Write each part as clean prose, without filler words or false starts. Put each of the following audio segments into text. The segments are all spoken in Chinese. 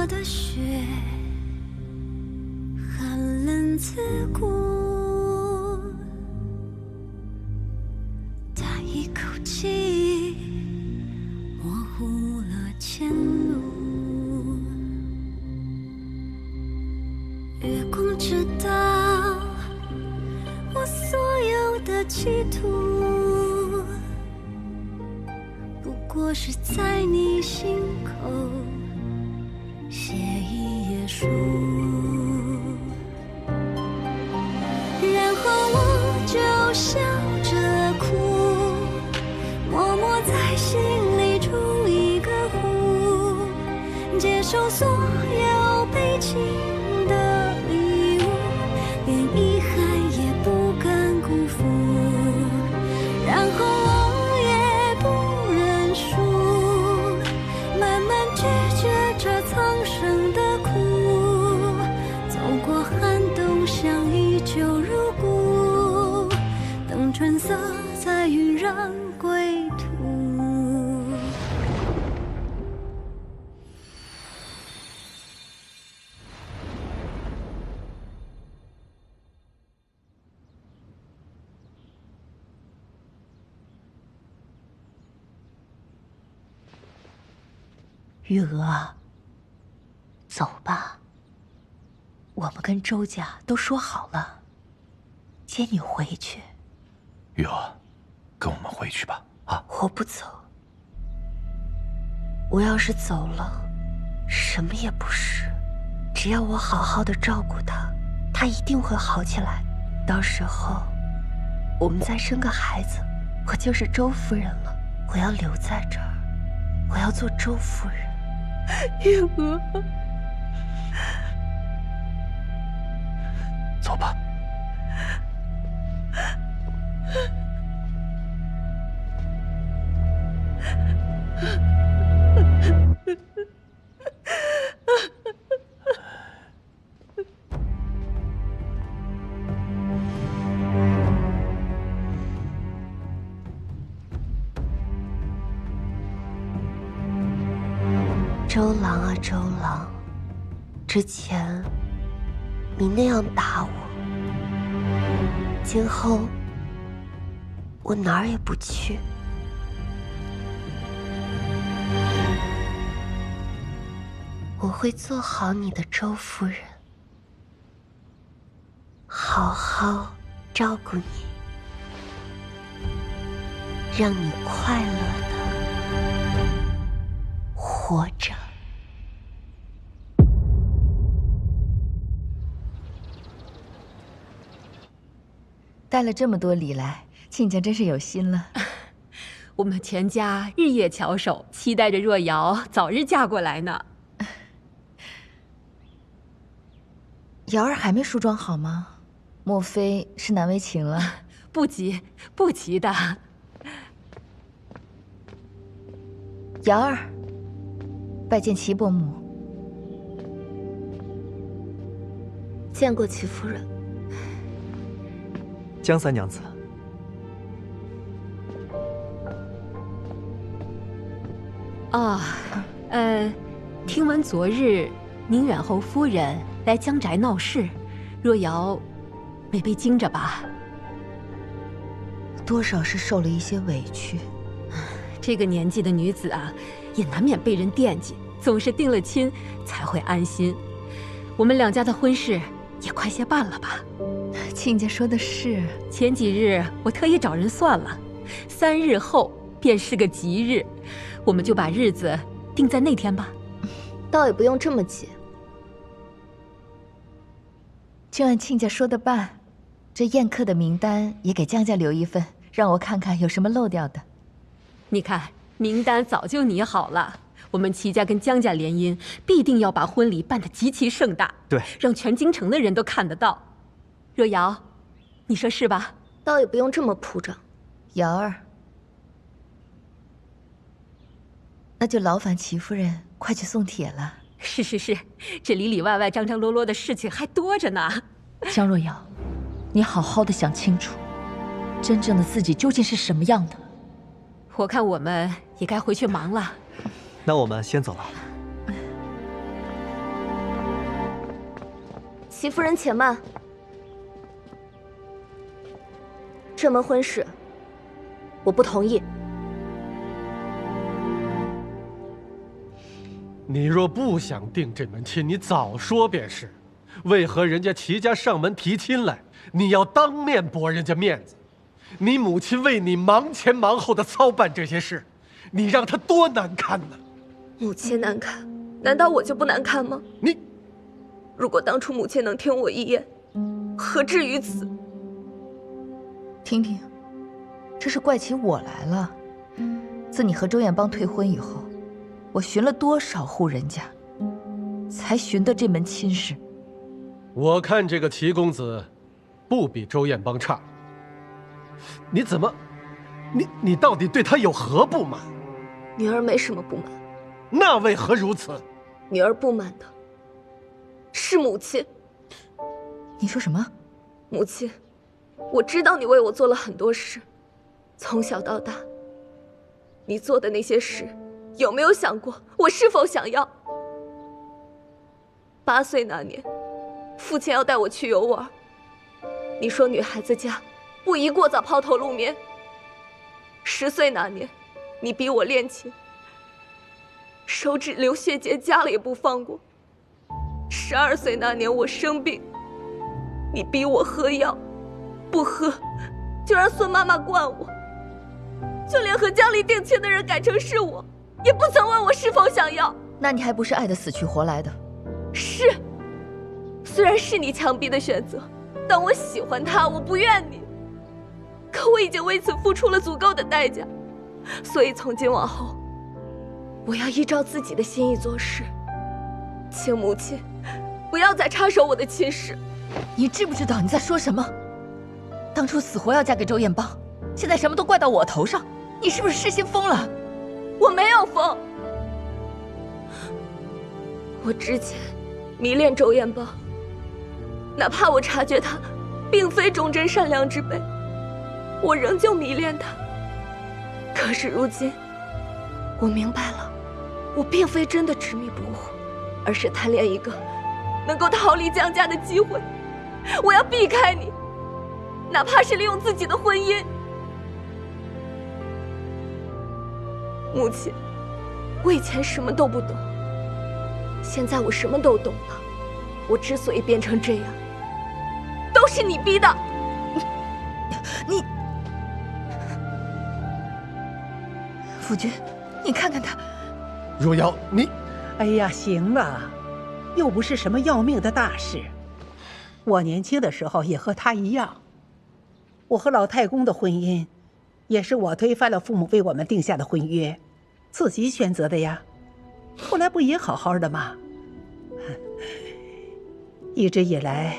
的雪，寒冷刺骨。叹一口气，模糊了前路。月光知道我所有的企图，不过是在你心口写一页书，然后我就笑着哭，默默在心里筑一个湖，接受所有悲情的礼物，连遗憾也不敢辜负，然后我也不认输，慢慢拒绝这苍生的苦，走过寒冬像依旧如故，等春色再晕染归途。玉娥，走吧。我们跟周家都说好了，接你回去。玉娥，跟我们回去吧。啊！我不走。我要是走了，什么也不是。只要我好好的照顾他，他一定会好起来。到时候，我们再生个孩子，我就是周夫人了。我要留在这儿，我要做周夫人。玉娥，走吧。周郎啊，周郎，之前你那样打我，今后我哪儿也不去。我会做好你的周夫人，好好照顾你，让你快乐的活着。带了这么多礼来，亲家真是有心了。我们全家日夜翘首，期待着若瑶早日嫁过来呢。瑶儿还没梳妆好吗？莫非是难为情了？不急，不急的。瑶儿，拜见齐伯母。见过齐夫人。江三娘子。哦，听闻昨日宁远侯夫人来江宅闹事，若瑶没被惊着吧？多少是受了一些委屈。这个年纪的女子啊，也难免被人惦记，总是定了亲才会安心。我们两家的婚事也快些办了吧？亲家说的是。前几日我特意找人算了，3日后便是个吉日，我们就把日子定在那天吧。倒也不用这么急，就按亲家说的办。这宴客的名单也给江家留一份，让我看看有什么漏掉的。你看，名单早就拟好了。我们齐家跟江家联姻，必定要把婚礼办得极其盛大，对，让全京城的人都看得到。若瑶，你说是吧？倒也不用这么铺张。瑶儿，那就劳烦齐夫人快去送帖了。是，这里里外外张张罗罗的事情还多着呢。江若瑶，你好好的想清楚，真正的自己究竟是什么样的。我看我们也该回去忙了。那我们先走了。齐夫人且慢，这门婚事我不同意。你若不想定这门亲，你早说便是。为何人家齐家上门提亲来，你要当面驳人家面子？你母亲为你忙前忙后的操办这些事，你让她多难堪呢？母亲难堪，难道我就不难堪吗？你，如果当初母亲能听我一言，何至于此？婷婷，这是怪起我来了。自你和周彦邦退婚以后，我寻了多少户人家，才寻得这门亲事。我看这个齐公子，不比周彦邦差。你怎么，你到底对他有何不满？女儿没什么不满。那为何如此？女儿不满的是母亲。你说什么？母亲，我知道你为我做了很多事，从小到大，你做的那些事，有没有想过我是否想要？8岁那年，父亲要带我去游玩，你说女孩子家不宜过早抛头露面。10岁那年，你逼我练琴，手指流血结痂了也不放过。12岁那年我生病，你逼我喝药，不喝就让孙妈妈灌我，就连和江离定亲的人改成是我，也不曾问我是否想要。那你还不是爱得死去活来的？是，虽然是你强逼的选择，但我喜欢他，我不怨你。可我已经为此付出了足够的代价，所以从今往后，我要依照自己的心意做事。请母亲不要再插手我的亲事。你知不知道你在说什么？当初死活要嫁给周彦邦，现在什么都怪到我头上，你是不是失心疯了？我没有疯，我之前迷恋周彦邦，哪怕我察觉他并非忠贞善良之辈，我仍旧迷恋他。可是如今，我明白了，我并非真的执迷不悟，而是贪恋一个能够逃离江家的机会。我要避开你，哪怕是利用自己的婚姻。母亲，我以前什么都不懂，现在我什么都懂了。我之所以变成这样，都是你逼的。你，夫君，你看看他。若瑶，你，哎呀，行了，又不是什么要命的大事。我年轻的时候也和他一样，我和老太公的婚姻，也是我推翻了父母为我们定下的婚约，自己选择的呀。后来不也好好的吗？一直以来，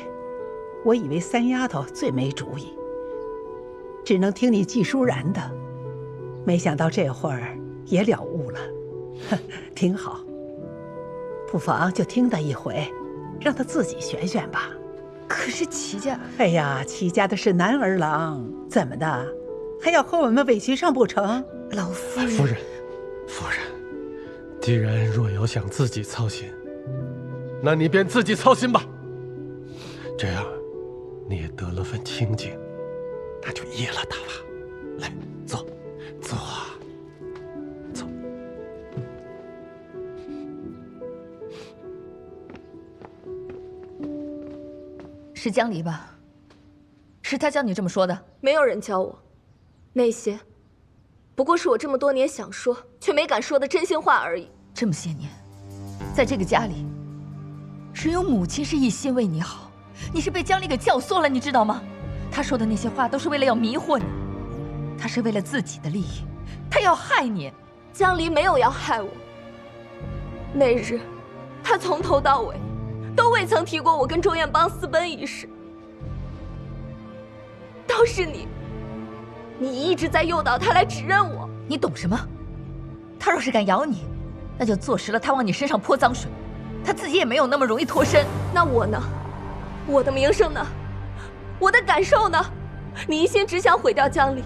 我以为三丫头最没主意，只能听你季舒然的，没想到这会儿也了悟了，挺好。不妨就听他一回，让他自己选选吧。可是齐家，哎呀，齐家的是男儿郎，怎么的，还要和我们委屈上不成？老夫人，夫人，既然若瑶想自己操心，那你便自己操心吧。这样，你也得了份清静，那就依了他吧。来，坐，坐，坐。是江离吧？是他教你这么说的？没有人教我，那些不过是我这么多年想说却没敢说的真心话而已。这么些年，在这个家里，只有母亲是一心为你好，你是被江离给教唆了，你知道吗？他说的那些话都是为了要迷惑你，他是为了自己的利益，他要害你。江离没有要害我，那日他从头到尾都未曾提过我跟周彦邦私奔一事，都是你一直在诱导他来指认我。你懂什么？他若是敢咬你，那就坐实了他往你身上泼脏水，他自己也没有那么容易脱身。那我呢？我的名声呢？我的感受呢？你一心只想毁掉江离，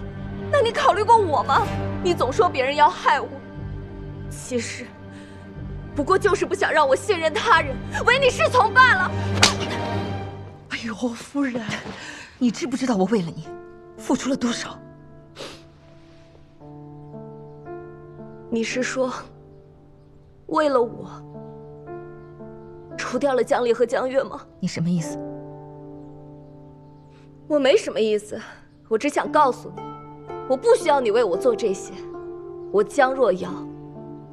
那你考虑过我吗？你总说别人要害我，其实不过就是不想让我信任他人，唯你是从罢了。呦，夫人，你知不知道我为了你付出了多少？你是说，为了我，除掉了江离和江月吗？你什么意思？我没什么意思，我只想告诉你，我不需要你为我做这些。我江若瑶，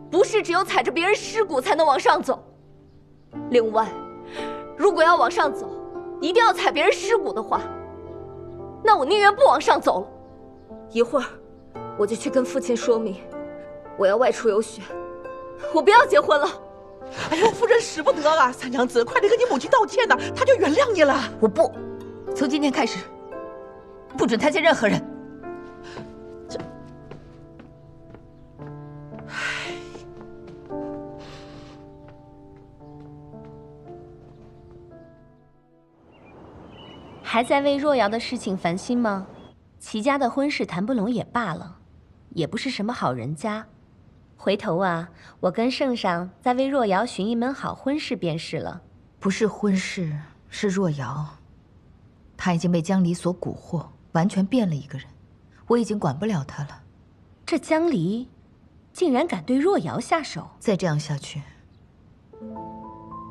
不是只有踩着别人尸骨才能往上走。另外，如果要往上走，一定要踩别人尸骨的话，那我宁愿不往上走了。一会儿，我就去跟父亲说明，我要外出游学，我不要结婚了。哎呦，夫人使不得啊！三娘子，快点跟你母亲道歉呐，她就原谅你了。我不，从今天开始，不准他见任何人。还在为若瑶的事情烦心吗？齐家的婚事谈不拢也罢了，也不是什么好人家。回头啊，我跟圣上再为若瑶寻一门好婚事便是了。不是婚事，是若瑶，她已经被江离所蛊惑，完全变了一个人，我已经管不了她了。这江离竟然敢对若瑶下手，再这样下去，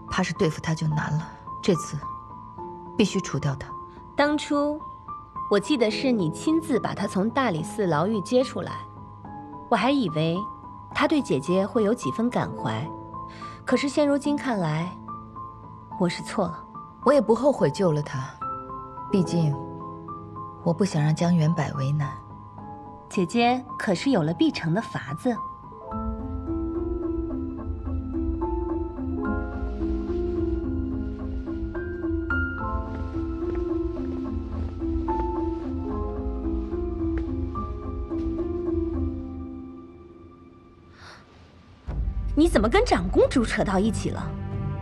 怕是对付她就难了。这次必须除掉她。当初我记得是你亲自把她从大理寺牢狱接出来，我还以为她对姐姐会有几分感怀，可是现如今看来，我是错了。我也不后悔救了她，毕竟我不想让江元柏为难。姐姐可是有了必成的法子。你怎么跟长公主扯到一起了？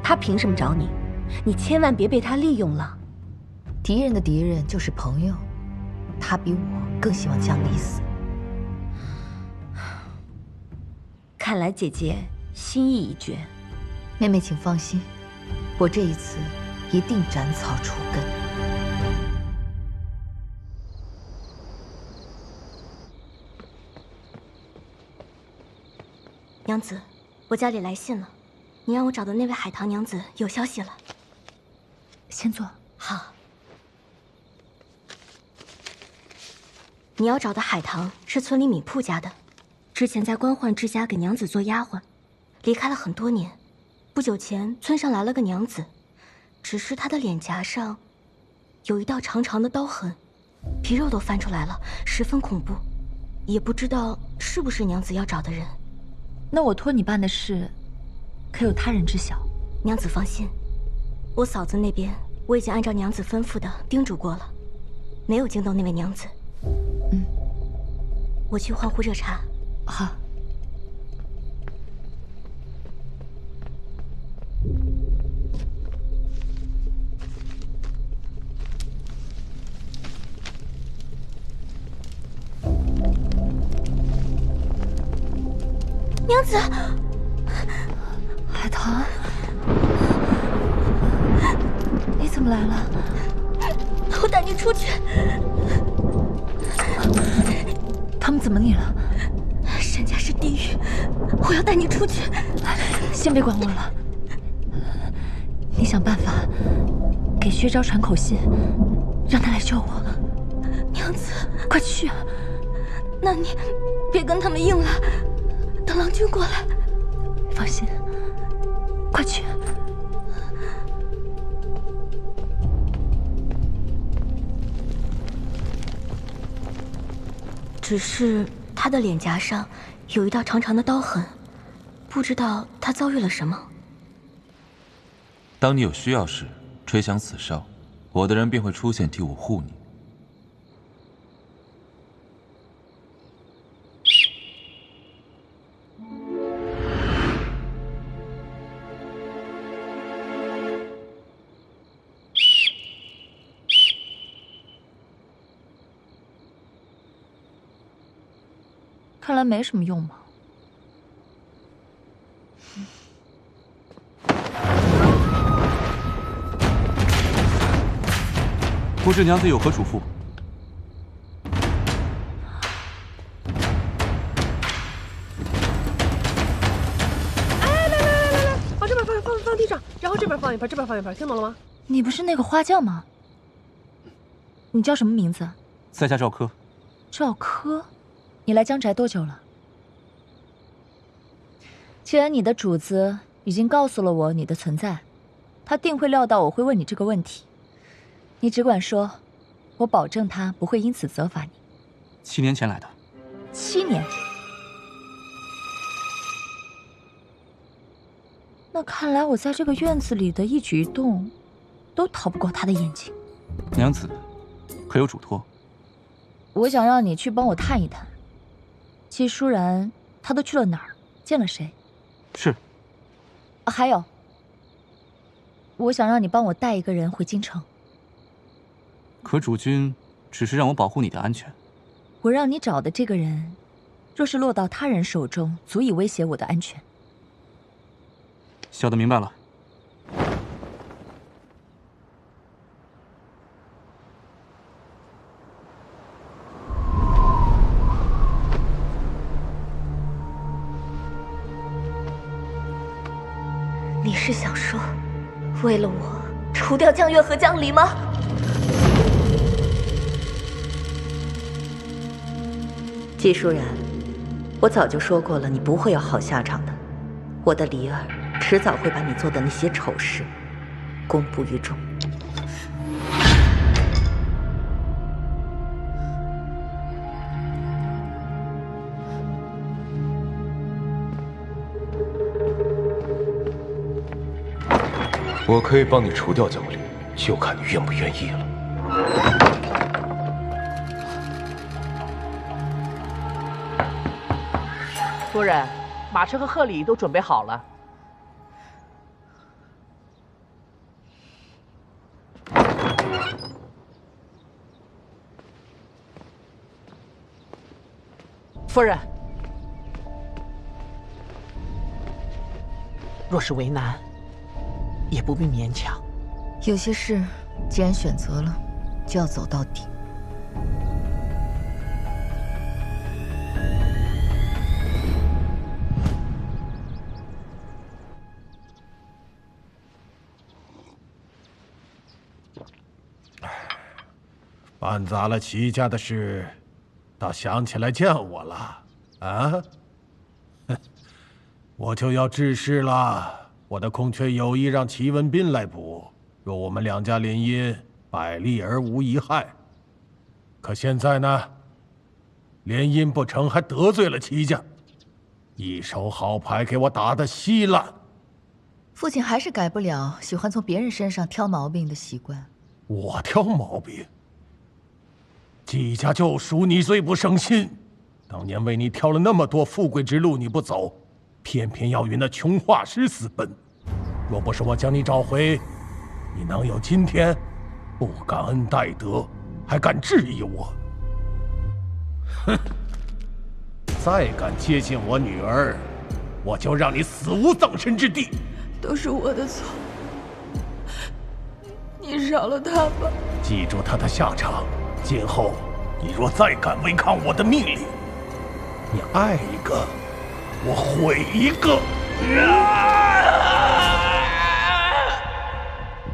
她凭什么找你？你千万别被她利用了。敌人的敌人就是朋友，她比我更希望江离死。看来姐姐心意已决。妹妹请放心，我这一次一定斩草除根。娘子，我家里来信了，你让我找的那位海棠娘子有消息了。先坐。好。你要找的海棠是村里米铺家的，之前在官宦之家给娘子做丫鬟，离开了很多年。不久前村上来了个娘子，只是她的脸颊上有一道长长的刀痕，皮肉都翻出来了，十分恐怖，也不知道是不是娘子要找的人。那我托你办的事，可有他人知晓？娘子放心，我嫂子那边我已经按照娘子吩咐的叮嘱过了，没有惊动那位娘子。我去换壶热茶。好。娘子，海棠，你怎么来了？我带你出去。他们怎么你了？沈家是地狱，我要带你出去。先别管我了，你想办法给薛昭传口信，让他来救我。娘子，快去啊！那你别跟他们硬了，等郎君过来。放心，快去。只是他的脸颊上有一道长长的刀痕，不知道他遭遇了什么。当你有需要时，吹响此哨，我的人便会出现替我护你。看来没什么用嘛。不知娘子有何嘱咐？哎，来，往这边放地上，然后这边放一盘，这边放一盘，听懂了吗？你不是那个花匠吗？你叫什么名字？在下赵柯。赵柯，你来江宅多久了？既然你的主子已经告诉了我你的存在，他定会料到我会问你这个问题。你只管说，我保证他不会因此责罚你。7年前来的。7年？那看来我在这个院子里的一举一动，都逃不过他的眼睛。娘子，可有嘱托？我想让你去帮我探一探，季舒然他都去了哪儿，见了谁？是。还有，我想让你帮我带一个人回京城。可主君只是让我保护你的安全。我让你找的这个人，若是落到他人手中，足以威胁我的安全。小的明白了。你是想说，为了我除掉江月和江离吗？季舒然，我早就说过了，你不会有好下场的。我的离儿迟早会把你做的那些丑事公布于众。我可以帮你除掉江离，就看你愿不愿意了。夫人，马车和贺礼都准备好了。夫人，若是为难，也不必勉强。有些事，既然选择了，就要走到底。办砸了齐家的事，倒想起来见我了啊？哼，我就要致仕了。我的空缺有意让齐文斌来补，若我们两家联姻，百利而无一害。可现在呢，联姻不成，还得罪了齐家，一手好牌给我打得稀烂。父亲还是改不了喜欢从别人身上挑毛病的习惯。我挑毛病？季家就属你最不省心，当年为你挑了那么多富贵之路你不走，偏偏要与那穷画师私奔。若不是我将你找回，你能有今天？不感恩戴德，还敢质疑我？哼！再敢接近我女儿，我就让你死无葬身之地。都是我的错，你饶了他吧。记住他的下场。今后，你若再敢违抗我的命令，你爱一个，我毁一个。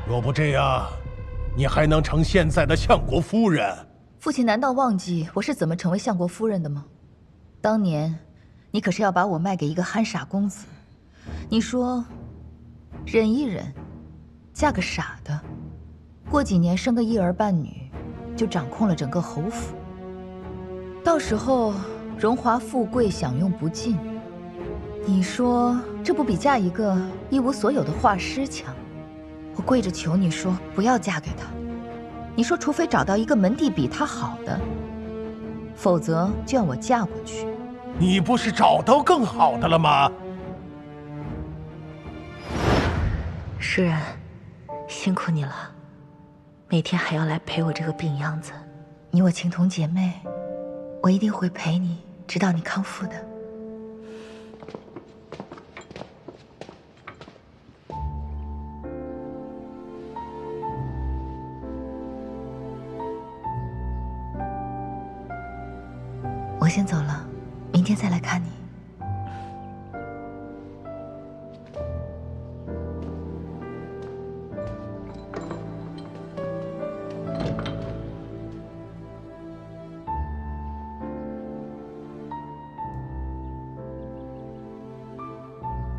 若不这样，你还能成现在的相国夫人？父亲难道忘记我是怎么成为相国夫人的吗？当年，你可是要把我卖给一个憨傻公子。你说，忍一忍，嫁个傻的，过几年生个一儿半女。就掌控了整个侯府，到时候荣华富贵享用不尽。你说这不比嫁一个一无所有的画师强？我跪着求你说不要嫁给他。你说除非找到一个门第比他好的，否则就让我嫁过去。你不是找到更好的了吗？诗然，辛苦你了。每天还要来陪我这个病样子，你我情同姐妹，我一定会陪你，直到你康复的。先走了，明天再来看你。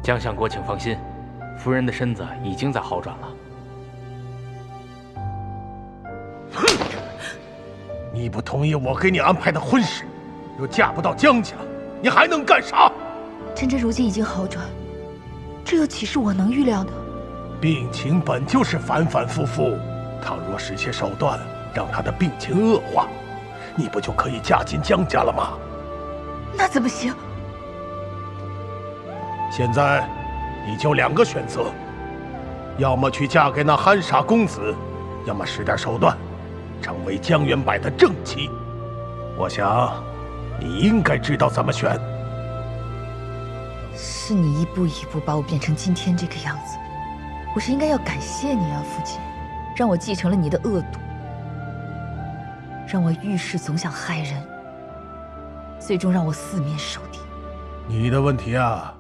江相国，请放心，夫人的身子已经在好转了。你不同意我给你安排的婚事，又嫁不到江家，你还能干啥？珍珍如今已经好转，这又岂是我能预料的？病情本就是反反复复，倘若使些手段让她的病情恶化，你不就可以嫁进江家了吗？那怎么行？现在你就2个选择，要么去嫁给那憨傻公子，要么使点手段，成为江元柏的正妻。我想你应该知道怎么选。是你一步一步把我变成今天这个样子，我是应该要感谢你啊，父亲，让我继承了你的恶毒，让我遇事总想害人，最终让我四面受敌。你的问题啊，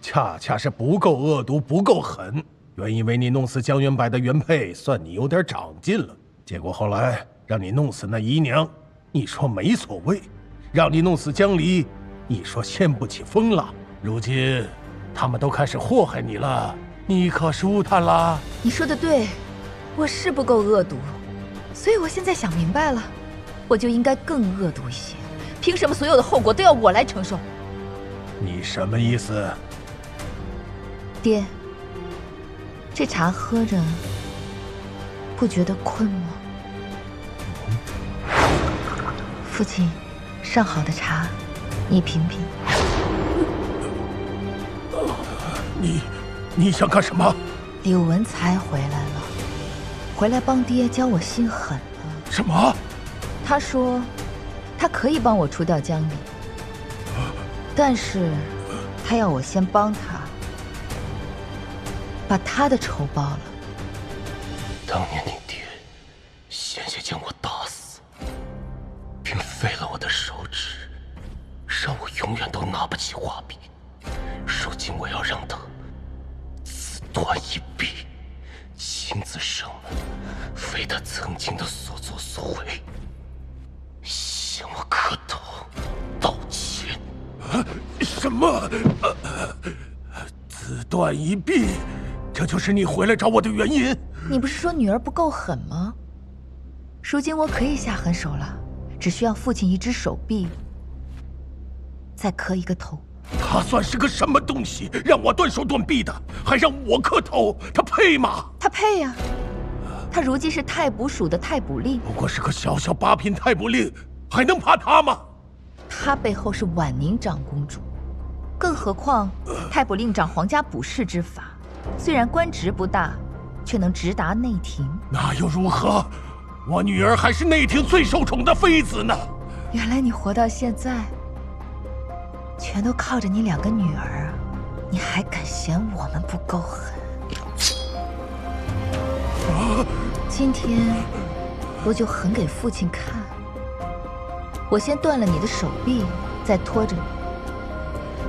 恰恰是不够恶毒，不够狠。原以为你弄死江元柏的原配，算你有点长进了。结果后来让你弄死那姨娘，你说没所谓；让你弄死江离，你说掀不起风浪。如今他们都开始祸害你了，你可舒坦啦？你说的对，我是不够恶毒，所以我现在想明白了，我就应该更恶毒一些。凭什么所有的后果都要我来承受？你什么意思？爹，这茶喝着不觉得困吗？父亲，上好的茶，你品品。你想干什么？柳文才回来了，回来帮爹教我心狠了。什么？他说，他可以帮我除掉江离，但是他要我先帮他把他的仇报了。当年你爹险些将我打死，并废了我的手指，让我永远都拿不起画笔。如今我要让他自断一臂，亲自上门为他曾经的所作所为向我磕头道歉。什么？自断一臂？这就是你回来找我的原因？你不是说女儿不够狠吗？如今我可以下狠手了，只需要父亲一只手臂，再磕一个头。他算是个什么东西？让我断手断臂的，还让我磕头，他配吗？他配呀！他如今是太卜署的太卜令，不过是个小小8品太卜令，还能怕他吗？他背后是婉宁长公主，更何况太卜令掌皇家卜筮之法，虽然官职不大，却能直达内廷。那又如何？我女儿还是内廷最受宠的妃子呢。原来你活到现在，全都靠着你2个女儿啊！你还敢嫌我们不够狠？今天我就狠给父亲看。我先断了你的手臂，再拖着你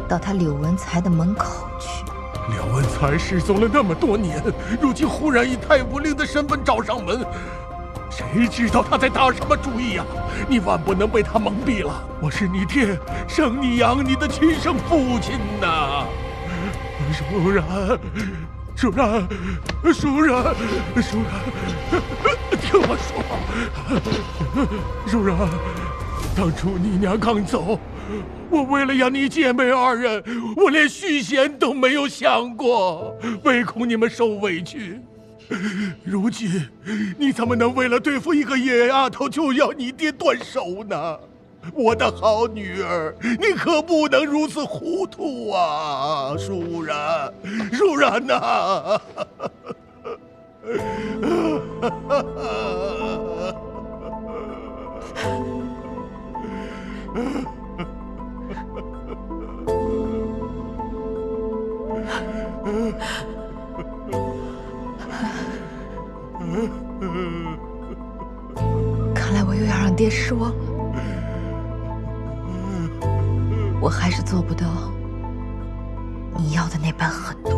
到他柳文才的门口去。柳文才失踪了那么多年，如今忽然以太卜令的身份找上门，谁知道他在打什么主意啊？你万不能被他蒙蔽了。我是你爹生你养你的亲生父亲呐！舒然，舒然，舒然，舒然，听我说，舒然，当初你娘刚走，我为了养你姐妹2人，我连续弦都没有想过，唯恐你们受委屈。如今你怎么能为了对付一个野丫头就要你爹断手呢？我的好女儿，你可不能如此糊涂啊！舒然，舒然呐！看来我又要让爹失望了。我还是做不到你要的那般狠毒。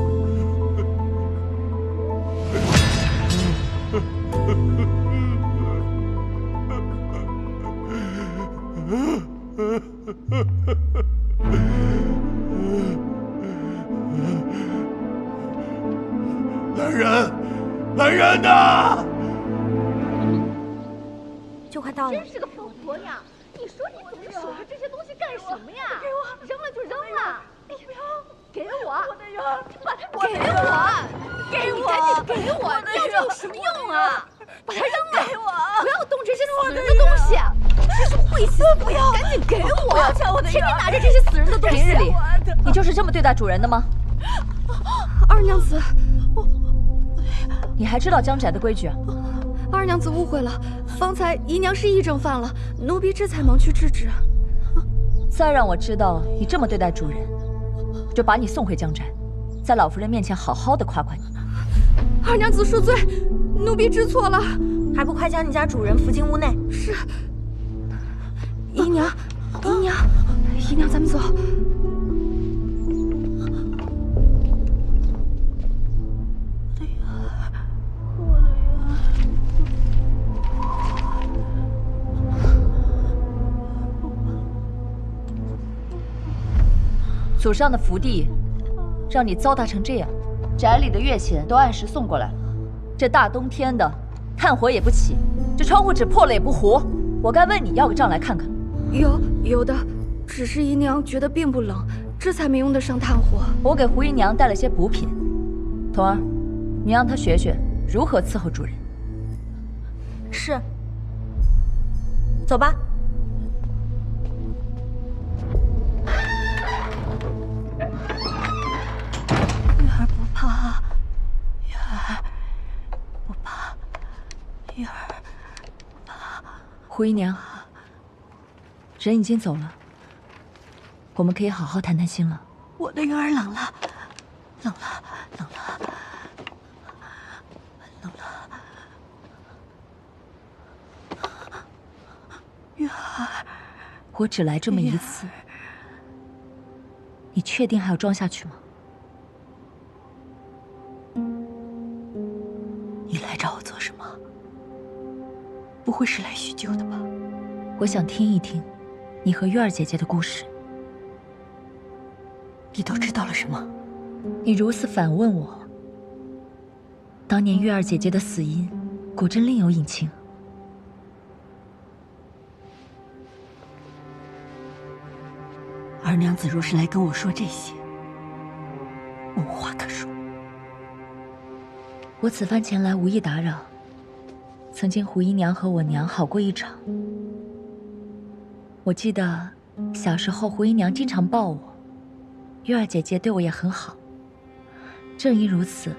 来人呐！就快到了。真是个疯婆娘！你说你总是守着这些东西干什么呀？给我，扔了就扔了。哎呀，给我！我的鱼儿，把它给我！给我！赶紧给我！要这有什么用啊？把它扔了！给我！不要动这些死人的东西！真是晦气！不要！赶紧给我！不要抢我的鱼儿！天天拿着这些死人的东西！平日里，你就是这么对待主人的吗？二娘子，你还知道江宅的规矩啊？二娘子误会了，方才姨娘是癔症犯了，奴婢这才忙去制止。再让我知道你这么对待主人，就把你送回江宅，在老夫人面前好好的夸夸你。二娘子恕罪，奴婢知错了，还不快将你家主人扶进屋内？是。姨娘，姨娘，咱们走。祖上的福地，让你糟蹋成这样，宅里的月钱都按时送过来了。这大冬天的，炭火也不起，这窗户纸破了也不糊，我该问你要个账来看看。有的，只是姨娘觉得并不冷，这才没用得上炭火。我给胡姨娘带了些补品，童儿，你让她学学如何伺候主人。是。走吧。月儿不怕，月儿不怕。胡姨娘，人已经走了，我们可以好好谈谈心了。我的月儿冷了，冷了，冷了，冷了。月儿，我只来这么一次，你确定还要装下去吗？你来找我做什么？不会是来叙旧的吧？我想听一听你和月儿姐姐的故事。你都知道了什么？你如此反问我，当年月儿姐姐的死因，果真另有隐情。二娘子若是来跟我说这些，我无话可说。我此番前来无意打扰，曾经胡姨娘和我娘好过一场。我记得小时候胡姨娘经常抱我，月儿姐姐对我也很好。正因如此，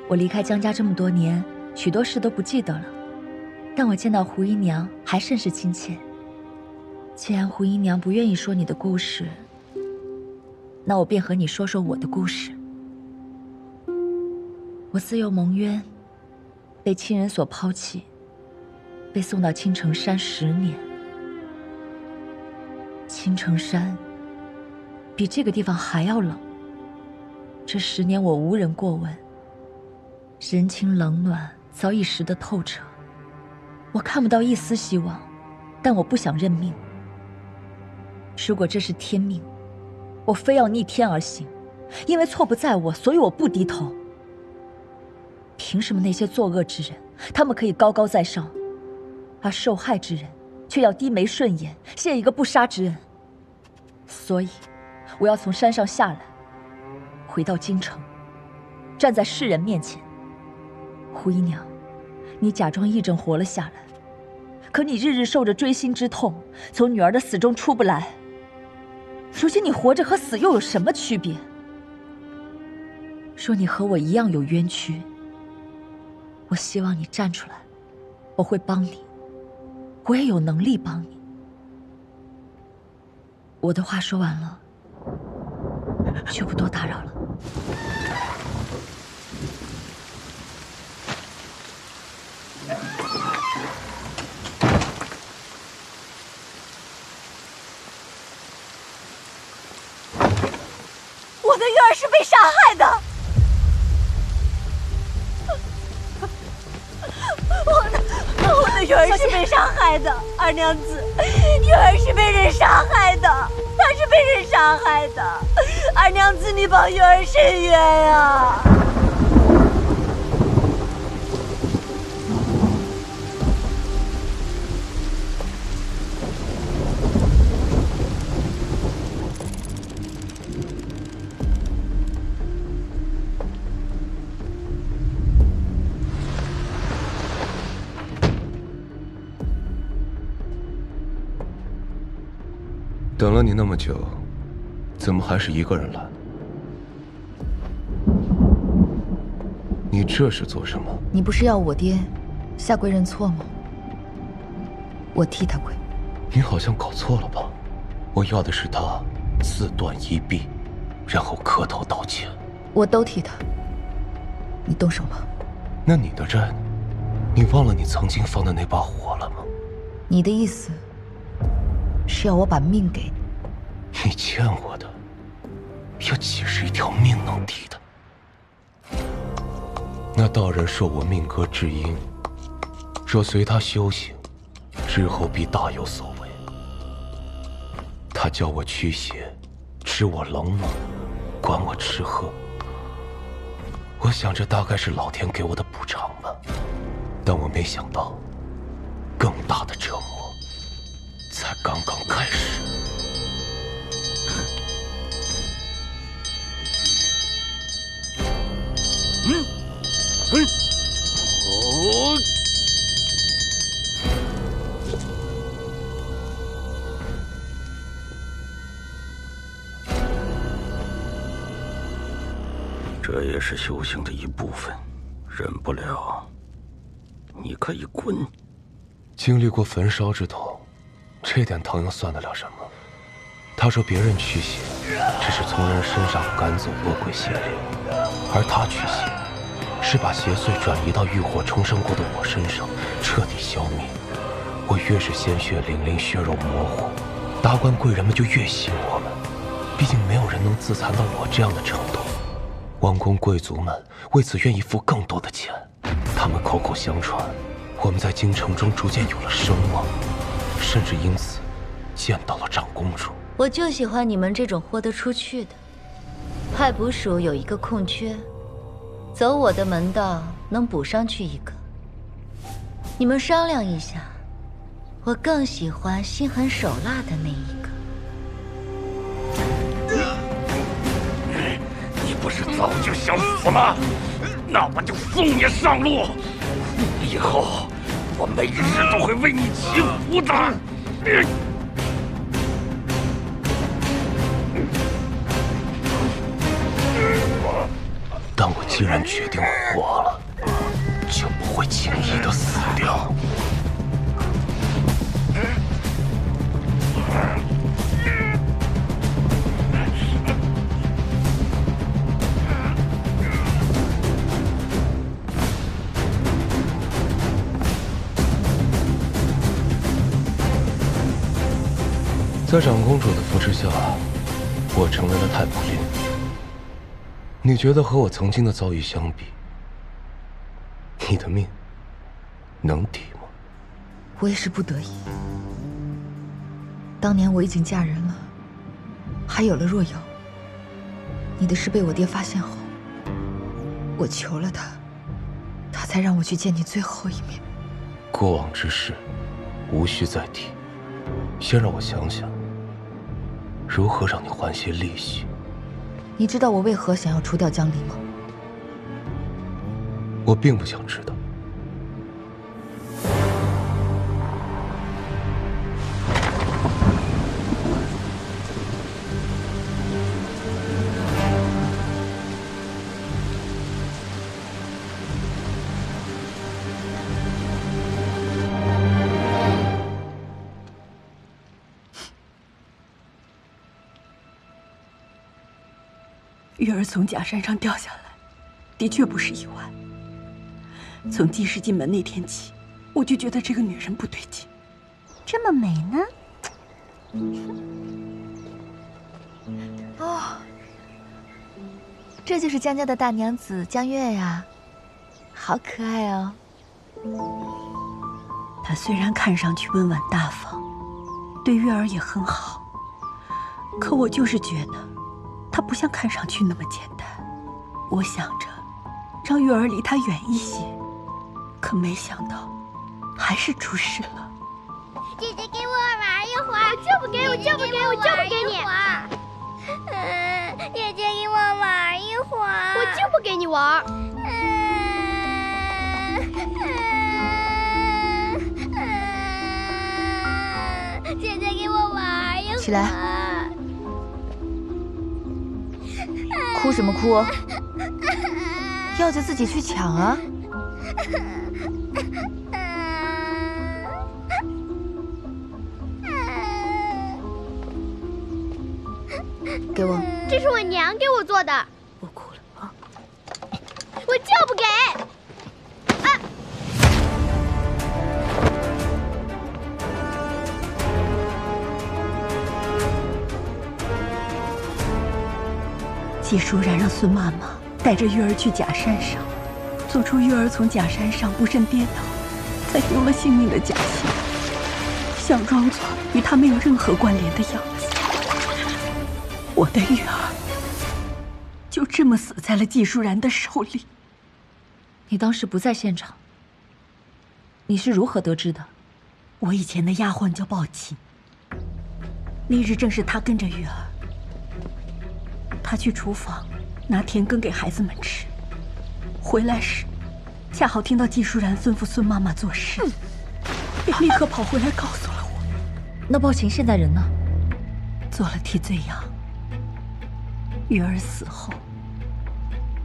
我离开江家这么多年，许多事都不记得了，但我见到胡姨娘还甚是亲切。既然胡姨娘不愿意说你的故事，那我便和你说说我的故事。我自幼蒙冤，被亲人所抛弃，被送到青城山10年。青城山比这个地方还要冷。这10年我无人过问，人情冷暖早已识得透彻。我看不到一丝希望，但我不想认命。如果这是天命，我非要逆天而行，因为错不在我，所以我不低头。凭什么那些作恶之人，他们可以高高在上，而受害之人却要低眉顺眼，谢一个不杀之恩？所以，我要从山上下来，回到京城，站在世人面前。胡姨娘，你假装癔症活了下来，可你日日受着锥心之痛，从女儿的死中出不来。如今你活着和死又有什么区别？说你和我一样有冤屈，我希望你站出来，我会帮你，我也有能力帮你。我的话说完了，就不多打扰了。的玉儿是被杀害的。我的玉儿是被杀害的，二娘子，玉儿是被人杀害的，她是被人杀害的。二娘子，你帮玉儿伸冤啊！等了你那么久，怎么还是一个人来？你这是做什么？你不是要我爹下跪认错吗？我替他跪。你好像搞错了吧？我要的是他自断一臂，然后磕头道歉。我都替他。你动手吧。那你的债呢？你忘了你曾经放的那把火了吗？你的意思是要我把命给你？你欠我的，有几十一条命能抵的。那道人受我命格至阴，若随他修行，日后必大有所为。他教我驱邪，知我冷暖，管我吃喝。我想这大概是老天给我的补偿吧，但我没想到，更大的折磨才刚刚开始。这也是修行的一部分，忍不了，你可以滚。经历过焚烧之痛，这点疼又算得了什么？他说别人驱邪，只是从人身上赶走恶鬼邪灵，而他驱邪，是把邪祟转移到浴火重生过的我身上，彻底消灭。我越是鲜血淋淋，血肉模糊，达官贵人们就越信我们。毕竟没有人能自残到我这样的程度。王公贵族们为此愿意付更多的钱。他们口口相传，我们在京城中逐渐有了声望，甚至因此见到了长公主。我就喜欢你们这种豁得出去的。派捕署有一个空缺，走我的门道能补上去一个。你们商量一下，我更喜欢心狠手辣的那一个。你不是早就想死吗？那我就送你上路。以后我每日都会为你祈福的。但我既然决定活了，就不会轻易的死掉。在长公主的扶持下，我成为了太仆令。你觉得和我曾经的遭遇相比，你的命能抵吗？我也是不得已。当年我已经嫁人了，还有了若瑶。你的事被我爹发现后，我求了他，他才让我去见你最后一面。过往之事，无需再提。先让我想想，如何让你还些利息。你知道我为何想要除掉江离吗？我并不想知道。玉儿从假山上掉下来，的确不是意外。从记事进门那天起，我就觉得这个女人不对劲。这么美呢？哦，这就是江家的大娘子江月呀，好可爱哦。她虽然看上去温婉大方，对月儿也很好，可我就是觉得她不像看上去那么简单。我想着让月儿离她远一些，可没想到还是出事了。姐姐给我玩一会儿，就不给我，就不给我，就不给你。姐姐给我玩一会儿，我就不给你玩。姐姐给我玩一会儿。起来，哭什么哭？要就自己去抢啊！给我，这是我娘给我做的。不哭了啊！我就不给。啊！季淑然让孙妈妈带着月儿去假山上，做出月儿从假山上不慎跌倒，才丢了性命的假戏，想装作与她没有任何关联的样子。我的月儿就这么死在了季淑然的手里。你当时不在现场，你是如何得知的？我以前的丫鬟叫鲍琴，那日正是她跟着月儿，她去厨房拿甜羹给孩子们吃，回来时恰好听到季淑然吩咐孙妈妈做事，便立刻跑回来告诉了我。那鲍琴现在人呢？做了替罪羊。月儿死后，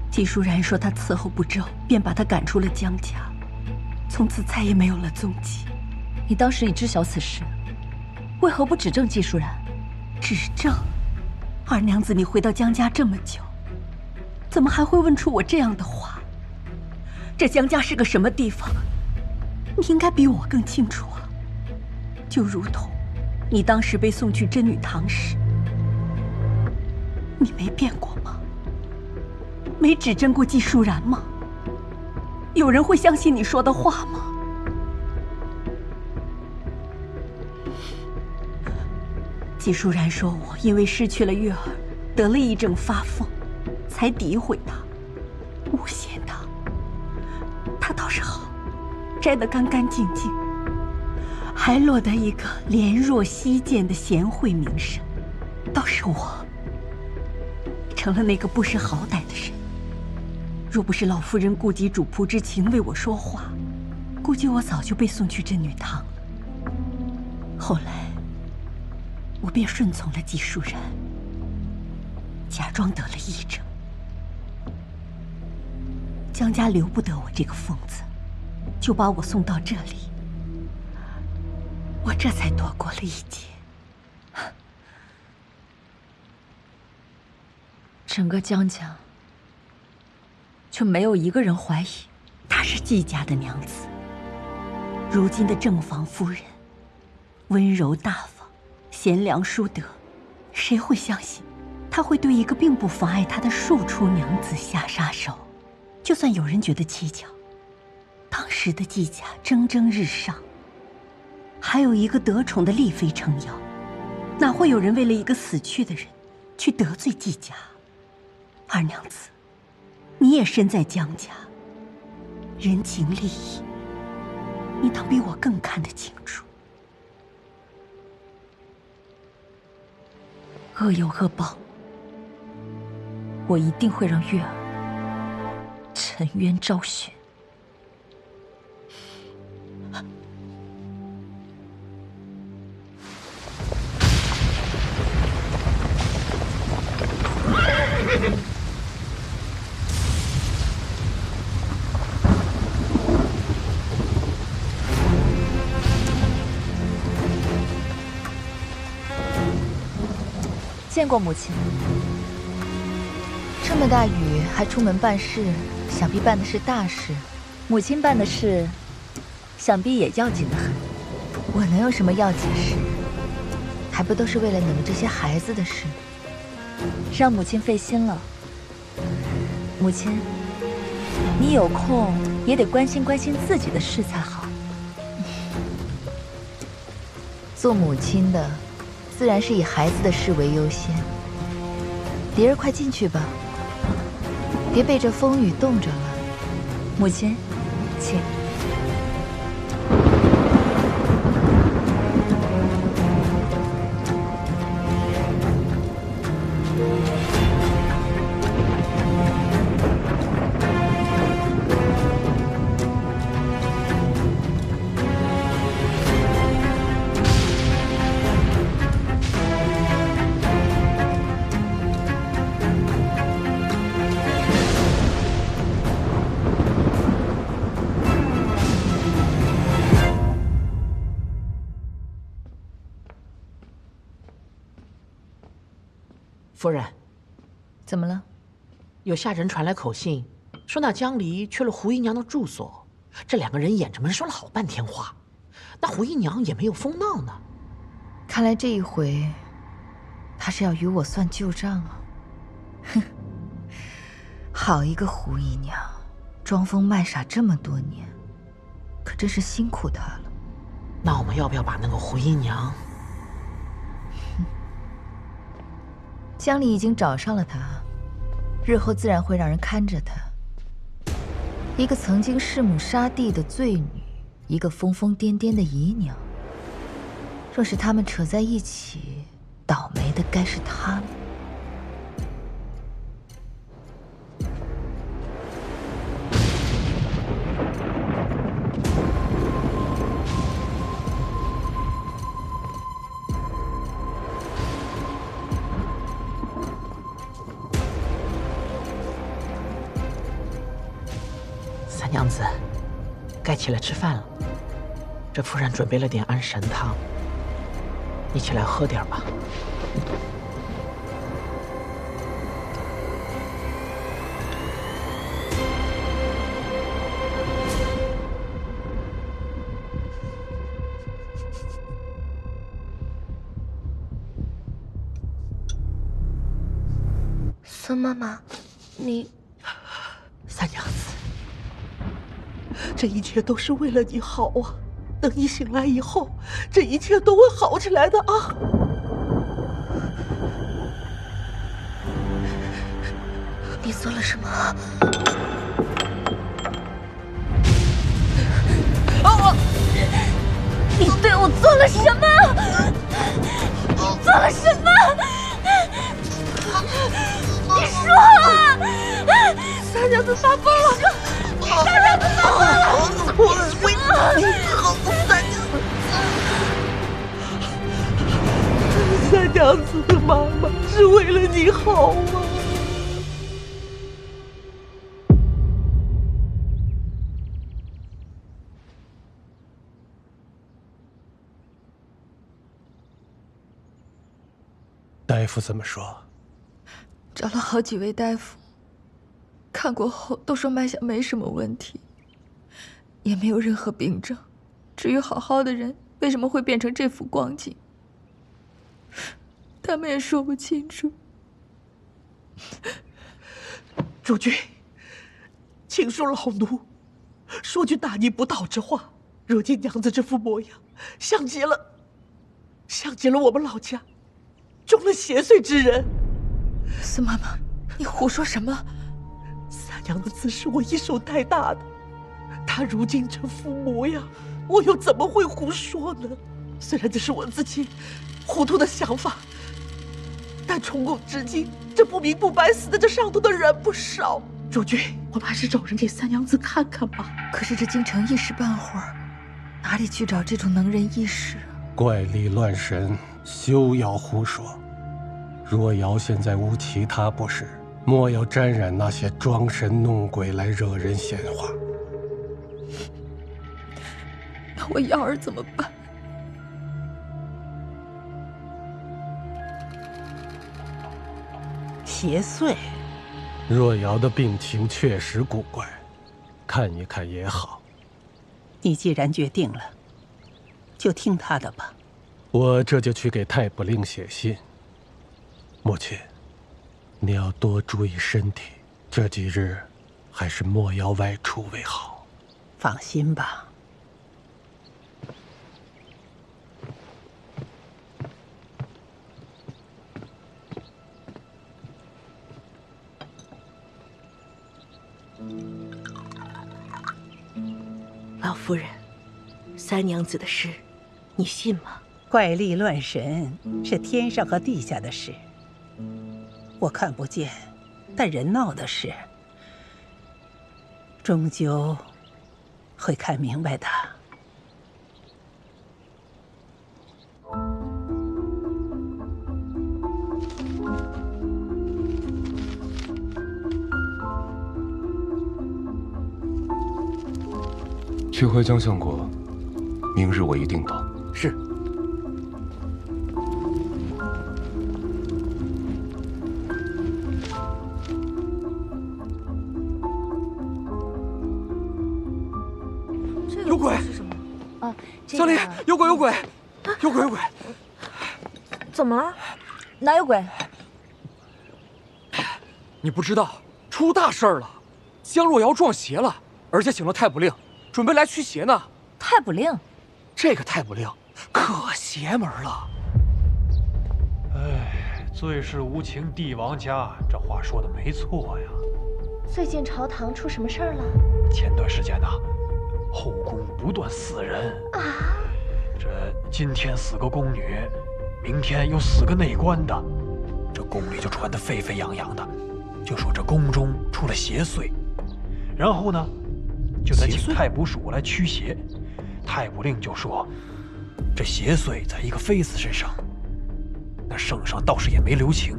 季淑然说她伺候不周，便把她赶出了江家，从此再也没有了踪迹。你当时已知晓此事，为何不指证季淑然？指证？二娘子，你回到江家这么久，怎么还会问出我这样的话？这江家是个什么地方？你应该比我更清楚啊。就如同你当时被送去真女堂时，你没变过吗？没指证过季淑然吗？有人会相信你说的话吗？季淑然说我因为失去了月儿，得了一症发疯，才诋毁她，诬陷她。她倒是好，摘得干干净净，还落得一个怜若惜剑的贤惠名声。倒是我成了那个不识好歹的人。若不是老夫人顾及主仆之情为我说话，估计我早就被送去真女堂了。后来我便顺从了季淑然，假装得了癔症。江家留不得我这个疯子，就把我送到这里，我这才躲过了一劫。整个江家却没有一个人怀疑她是季家的娘子。如今的正房夫人，温柔大方，贤良淑德，谁会相信她会对一个并不妨碍她的庶出娘子下杀手？就算有人觉得蹊跷，当时的季家蒸蒸日上，还有一个得宠的丽妃撑腰，哪会有人为了一个死去的人去得罪季家？二娘子，你也身在江家，人情利益，你当比我更看得清楚。恶有恶报，我一定会让月儿沉冤昭雪。见过母亲。这么大雨还出门办事，想必办的是大事。母亲办的事，想必也要紧得很。我能有什么要紧事？还不都是为了你们这些孩子的事？让母亲费心了。母亲，你有空也得关心关心自己的事才好。做母亲的，自然是以孩子的事为优先。蝶儿，快进去吧，别被这风雨冻着了。母亲，请。夫人，怎么了？有下人传来口信，说那江离去了胡姨娘的住所，这两个人掩着门说了好半天话，那胡姨娘也没有疯闹呢。看来这一回，他是要与我算旧账啊！哼，好一个胡姨娘，装疯卖傻这么多年，可真是辛苦她了。那我们要不要把那个胡姨娘？江离已经找上了她，日后自然会让人看着她。一个曾经弑母杀弟的罪女，一个疯疯癫癫的姨娘。若是他们扯在一起，倒霉的该是他们。三娘子，该起来吃饭了。这夫人准备了点安神汤，你起来喝点吧。孙妈妈，你……三娘子，这一切都是为了你好啊！等你醒来以后，这一切都会好起来的啊！你做了什么？你对我做了什么？你做了什么？你说啊！三娘子发疯了！三娘子发疯了！我为你好，三娘子。三娘子的妈妈是为了你好啊！大夫怎么说？找了好几位大夫，看过后都说脉象没什么问题，也没有任何病症。至于好好的人为什么会变成这副光景，他们也说不清楚。主君，请恕老奴说句大逆不道之话。如今娘子这副模样，像极了我们老家中了邪祟之人。孙妈妈，你胡说什么？三娘子是我一手带大的，她如今这副模样，我又怎么会胡说呢？虽然这是我自己糊涂的想法，但从古至今，这不明不白死在这上头的人不少。主君，我们还是找人给三娘子看看吧。可是这京城一时半会儿，哪里去找这种能人异士？怪力乱神，休要胡说。若瑶现在无其他不是，莫要沾染那些装神弄鬼来惹人闲话。那我瑶儿怎么办？邪祟。若瑶的病情确实古怪，看一看也好。你既然决定了，就听他的吧。我这就去给太卜令写信。母亲，你要多注意身体，这几日还是莫要外出为好。放心吧。老夫人，三娘子的事，你信吗？怪力乱神是天上和地下的事，我看不见，但人闹的事，终究会看明白的。去回江相国，明日我一定到。是。有鬼！是什么？啊，小李，有鬼！有鬼！有鬼！有鬼！怎么了？哪有鬼？你不知道，出大事儿了！江若瑶撞邪了，而且请了太卜令，准备来驱邪呢。太卜令？这个太卜令可邪门了。哎，最是无情帝王家，这话说的没错呀。最近朝堂出什么事儿了？前段时间呐，后宫不断死人啊！这今天死个宫女，明天又死个内官的，这宫里就传得沸沸扬扬的，就说这宫中出了邪祟，然后呢，就得请太卜署来驱邪。太卜令就说，这邪祟在一个妃子身上，那圣上倒是也没留情，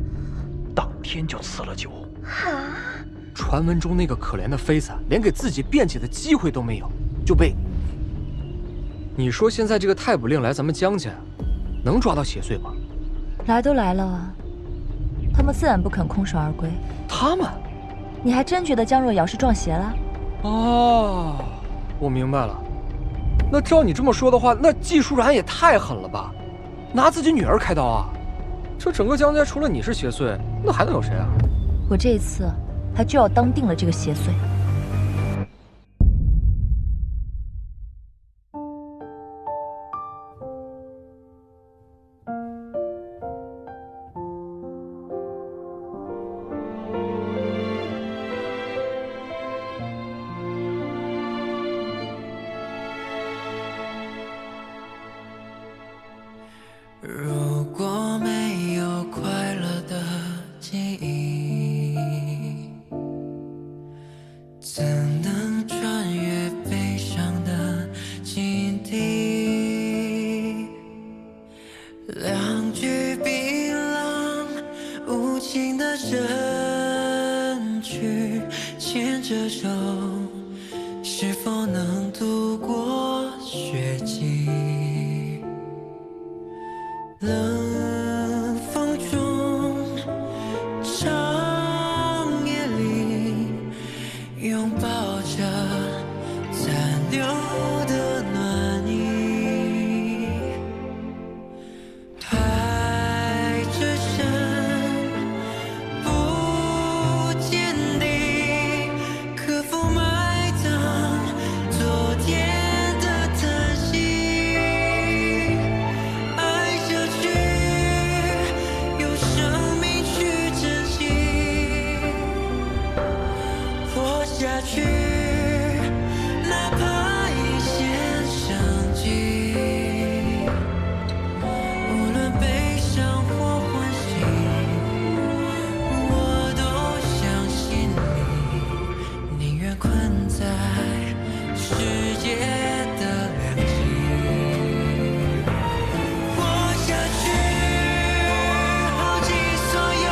当天就赐了酒。传闻中那个可怜的妃子，连给自己辩解的机会都没有，就被……你说现在这个太卜令来咱们江家，能抓到邪祟吗？来都来了，他们自然不肯空手而归。他们？你还真觉得江若瑶是撞邪了？哦，我明白了。那照你这么说的话，那季舒然也太狠了吧，拿自己女儿开刀啊！这整个江家除了你是邪祟，那还能有谁啊？我这一次还就要当定了这个邪祟。如果没有快乐的记忆，怎能穿越悲伤的境地？两句槟榔，无情的身躯，牵着手，是否能度过雪季？冷风中，长夜里，拥抱着残留的暖意，抬着身，不坚定，可否埋葬昨天的叹息？下去，哪怕一线生机，无论悲伤或欢喜，我都相信你，宁愿困在世界的两极。活下去，耗尽所有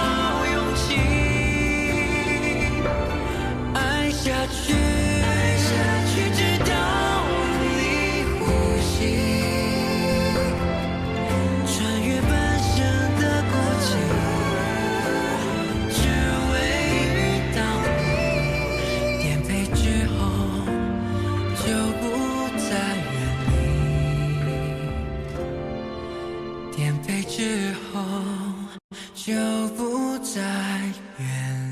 勇气。爱下去，直到你呼吸，穿越半生的孤寂，只为遇到你。颠沛之后，就不再远离；颠沛之后，就不再远离。